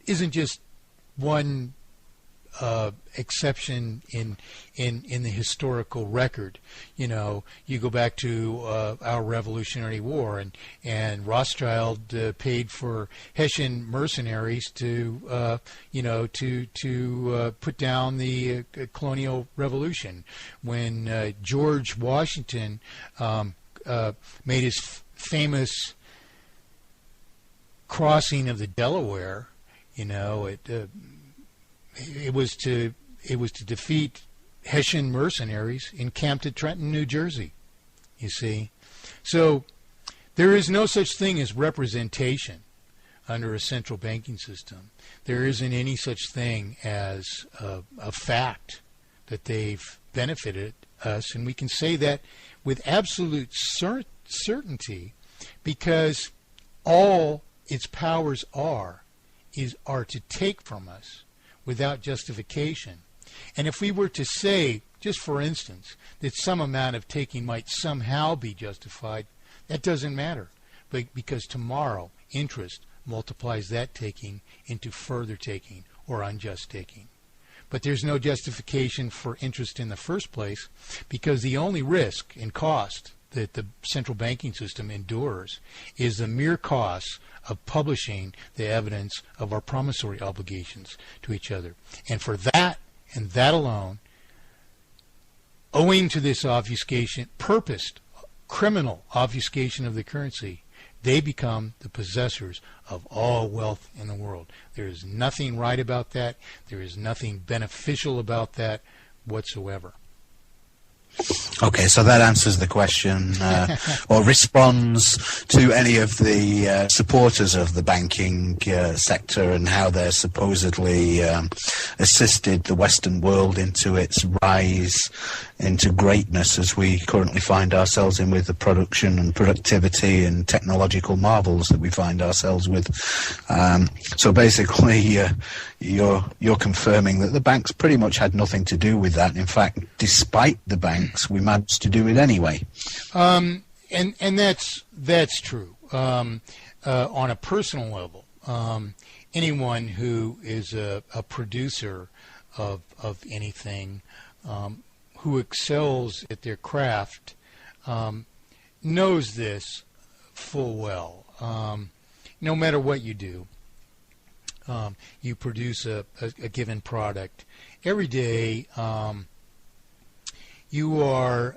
isn't just one exception in the historical record. You know, you go back to our Revolutionary War, and Rothschild paid for Hessian mercenaries to put down the colonial revolution. When George Washington made his famous crossing of the Delaware, you know, it was to defeat Hessian mercenaries encamped at Trenton, New Jersey. You see, so there is no such thing as representation under a central banking system. There isn't any such thing as a fact that they've benefited us, and we can say that with absolute certainty, because all its powers are to take from us without justification. And if we were to say, just for instance, that some amount of taking might somehow be justified, that doesn't matter, because tomorrow interest multiplies that taking into further taking or unjust taking. But there's no justification for interest in the first place, because the only risk and cost that the central banking system endures is the mere cost of publishing the evidence of our promissory obligations to each other. And for that, and that alone, owing to this obfuscation, purposed criminal obfuscation of the currency, they become the possessors of all wealth in the world. There is nothing right about that. There is nothing beneficial about that whatsoever. Okay, so that answers the question, or responds to any of the supporters of the banking sector and how they're supposedly assisted the Western world into its rise into greatness as we currently find ourselves in, with the production and productivity and technological marvels that we find ourselves with. So basically, you're confirming that the banks pretty much had nothing to do with that. In fact, despite the banks, we managed to do it anyway. And that's true. On a personal level, anyone who is a producer of anything, who excels at their craft, knows this full well. No matter what you do, you produce a given product. Every day, you are,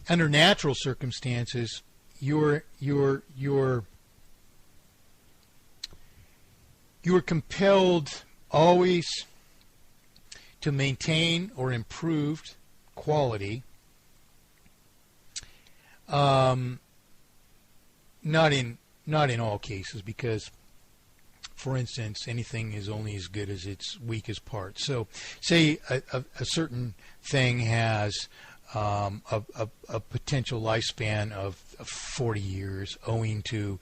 under natural circumstances, you're compelled always to maintain or improve quality. Not in all cases, because, for instance, anything is only as good as its weakest part. So, say a certain thing has a potential lifespan of 40 years, owing to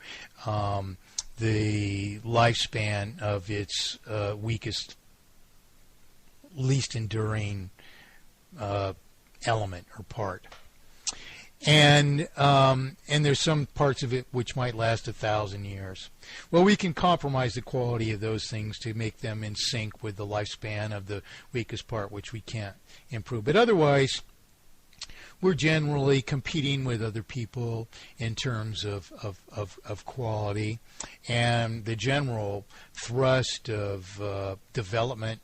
the lifespan of its weakest, least enduring element or part. And there's some parts of it which might last 1,000 years. Well, we can compromise the quality of those things to make them in sync with the lifespan of the weakest part, which we can't improve. But otherwise, we're generally competing with other people in terms of quality, and the general thrust of development,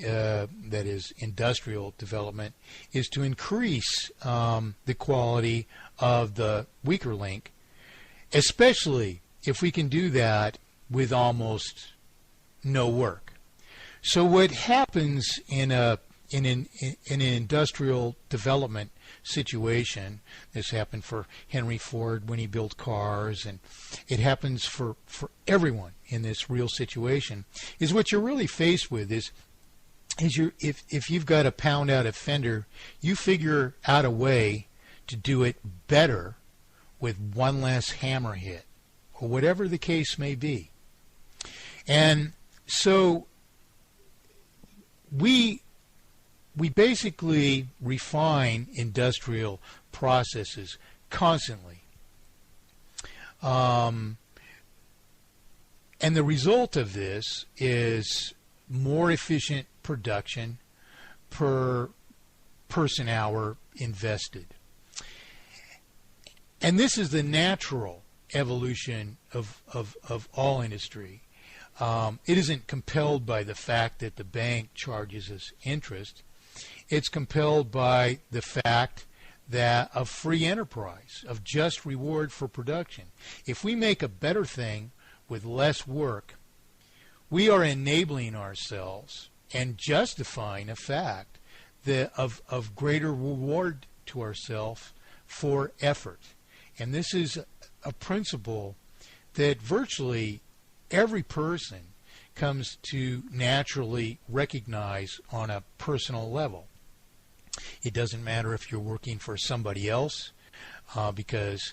that is industrial development, is to increase the quality of the weaker link, especially if we can do that with almost no work. So what happens in an industrial development situation, this happened for Henry Ford when he built cars, and it happens for everyone in this real situation, is what you're really faced with is if you've got to pound out a fender, you figure out a way to do it better with one less hammer hit, or whatever the case may be. And so we basically refine industrial processes constantly. And the result of this is more efficient production per person hour invested. And this is the natural evolution of all industry. It isn't compelled by the fact that the bank charges us interest. It's compelled by the fact that of free enterprise, of just reward for production. If we make a better thing with less work, we are enabling ourselves and justifying a fact that of greater reward to ourselves for effort. And this is a principle that virtually every person comes to naturally recognize on a personal level. It doesn't matter if you're working for somebody else, because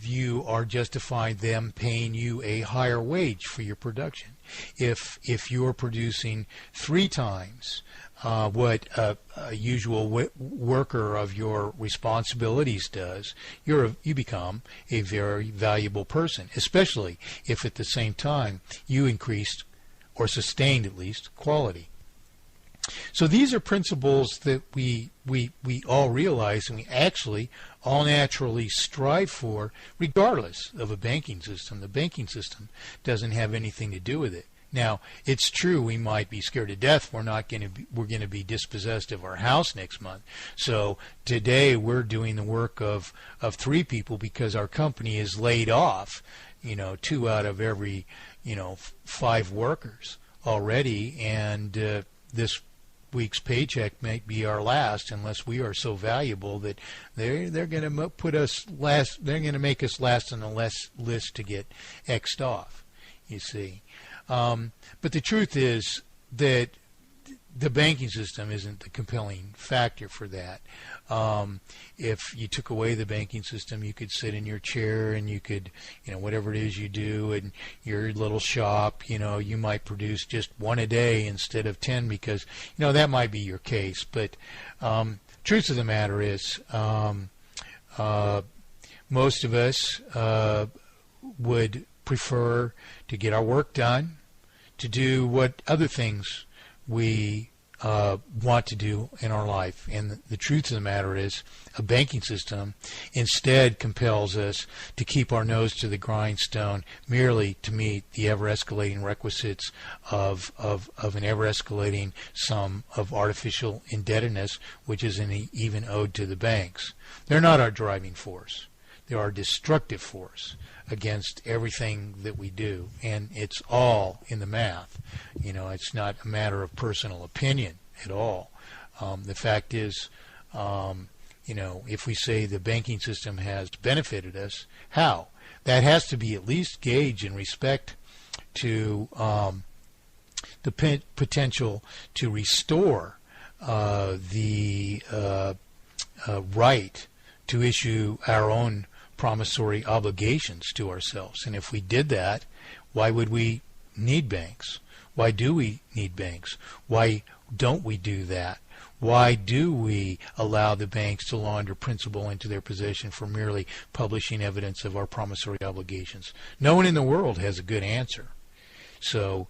you are justifying them paying you a higher wage for your production. If you're producing 3 times what a usual worker of your responsibilities does, you become a very valuable person, especially if at the same time you increased or sustained at least quality. So these are principles that we all realize and we actually all naturally strive for, regardless of a banking system. The banking system doesn't have anything to do with it. Now, it's true we might be scared to death. We're going to be dispossessed of our house next month. So today we're doing the work of 3 people because our company is laid off, 2 out of every 5 workers already, and this week's paycheck might be our last unless we are so valuable that they're going to put us last. They're going to make us last on the list to get X'd off. You see. But the truth is that the banking system isn't the compelling factor for that. If you took away the banking system, you could sit in your chair and you could, whatever it is you do in your little shop, you might produce just 1 a day instead of 10 because, that might be your case. But truth of the matter is, most of us would prefer to get our work done, to do what other things we want to do in our life. And the truth of the matter is, a banking system instead compels us to keep our nose to the grindstone merely to meet the ever-escalating requisites of an ever-escalating sum of artificial indebtedness, which isn't even owed to the banks. They're not our driving force. They're our destructive force against everything that we do, and it's all in the math. It's not a matter of personal opinion at all. The fact is, if we say the banking system has benefited us, how? That has to be at least gauged in respect to the potential to restore the right to issue our own promissory obligations to ourselves. And if we did that, why would we need banks? Why do we need banks? Why don't we do that? Why do we allow the banks to launder principal into their possession for merely publishing evidence of our promissory obligations? No one in the world has a good answer. So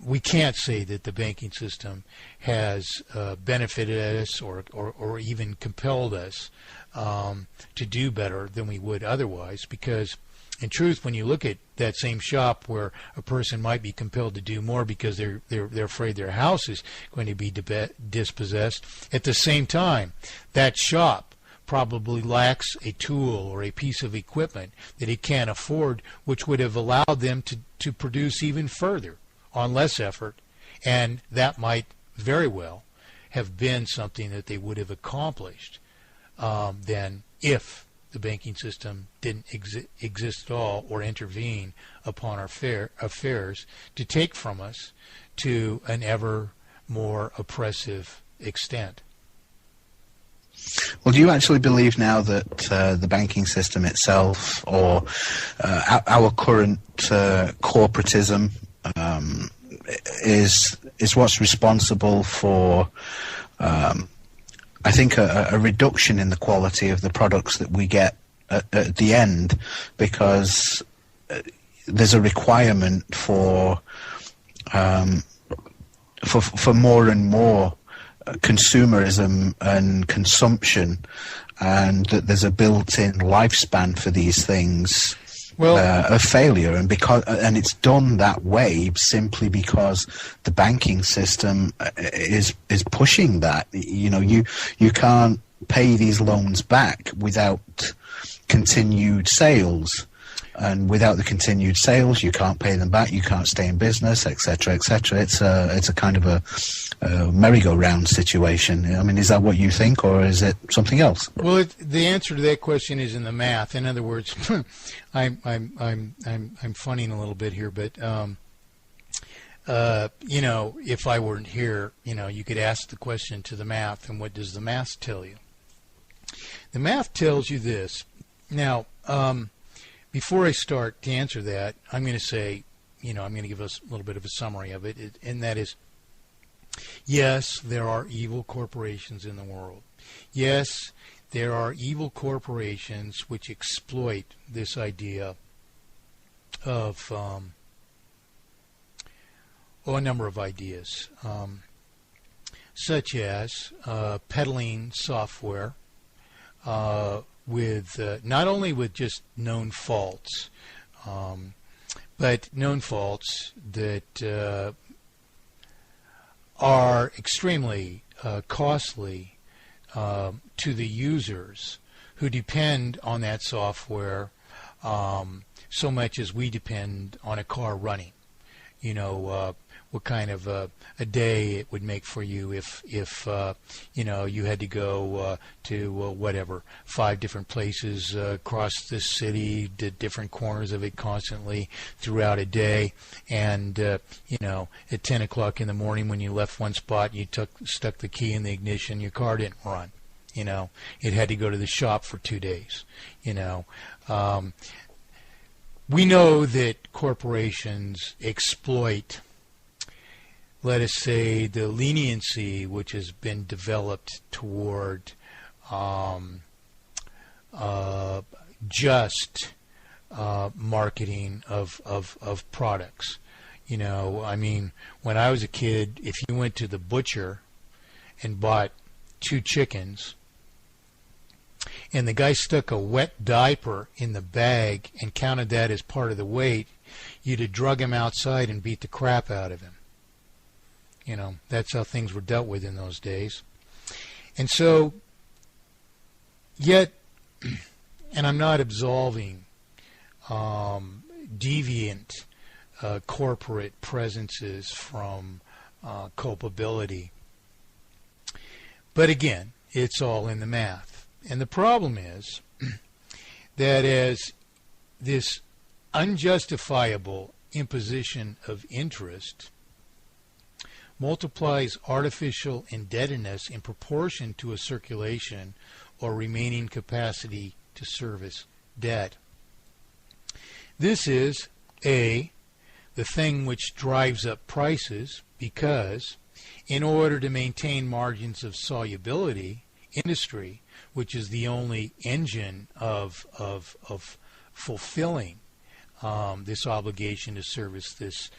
we can't say that the banking system has benefited us or even compelled us to do better than we would otherwise, because in truth, when you look at that same shop where a person might be compelled to do more because they're afraid their house is going to be dispossessed, at the same time, that shop probably lacks a tool or a piece of equipment that it can't afford, which would have allowed them to produce even further on less effort, and that might very well have been something that they would have accomplished than if the banking system didn't exist at all or intervene upon our affairs to take from us to an ever more oppressive extent. Well, do you actually believe now that the banking system itself, or our current corporatism, is what's responsible for, I think, a reduction in the quality of the products that we get at the end? Because there's a requirement for more and more consumerism and consumption, and that there's a built-in lifespan for these things. Of failure, and it's done that way simply because the banking system is pushing that. You can't pay these loans back without continued sales, and without the continued sales, you can't pay them back. You can't stay in business, etc., etc. It's a kind of a merry-go-round situation. I mean, is that what you think, or is it something else? Well, the answer to that question is in the math. In other words, I'm funning a little bit here, but if I weren't here, you could ask the question to the math, and what does the math tell you? The math tells you this. Now, before I start to answer that, I'm going to say, I'm going to give us a little bit of a summary of it, and that is, yes, there are evil corporations in the world. Yes, there are evil corporations which exploit this idea of a number of ideas, such as peddling software with not only with just known faults, but known faults that are extremely costly to the users who depend on that software so much as we depend on a car running. What kind of a day it would make for you if you had to go to whatever 5 different places across this city, did different corners of it constantly throughout a day, and at 10 o'clock in the morning when you left one spot, you stuck the key in the ignition, your car didn't run. It had to go to the shop for 2 days. We know that corporations exploit, let us say, the leniency which has been developed toward just marketing of products. When I was a kid, if you went to the butcher and bought 2 chickens, and the guy stuck a wet diaper in the bag and counted that as part of the weight, you'd have drug him outside and beat the crap out of him. That's how things were dealt with in those days. And so, yet, and I'm not absolving deviant corporate presences from culpability, but again, it's all in the math. And the problem is that as this unjustifiable imposition of interest multiplies artificial indebtedness in proportion to a circulation or remaining capacity to service debt. This is the thing which drives up prices, because in order to maintain margins of solubility, industry, which is the only engine of fulfilling this obligation to service this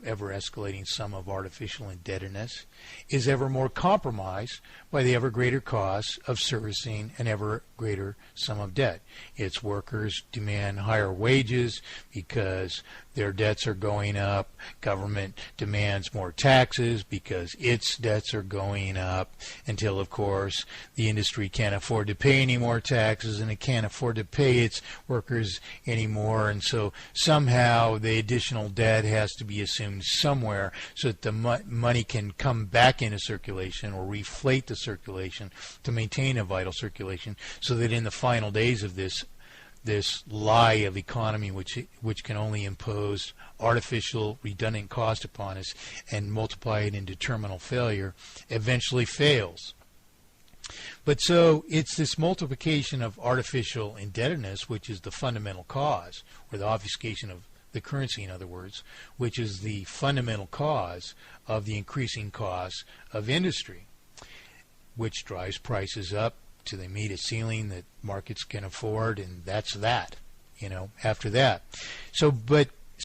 ever-escalating sum of artificial indebtedness, is ever more compromised by the ever greater costs of servicing an ever greater sum of debt. Its workers demand higher wages because their debts are going up. Government demands more taxes because its debts are going up, until, of course, the industry can't afford to pay any more taxes, and it can't afford to pay its workers anymore, and so somehow the additional debt has to be assumed somewhere so that the money can come back into circulation or reflate the circulation to maintain a vital circulation, so that in the final days of this lie of economy, which can only impose artificial redundant cost upon us and multiply it into terminal failure, eventually fails. But so it's this multiplication of artificial indebtedness which is the fundamental cause, or the obfuscation of the currency, in other words, which is the fundamental cause of the increasing costs of industry, which drives prices up till they meet a ceiling that markets can afford, and that's that. after that. So, but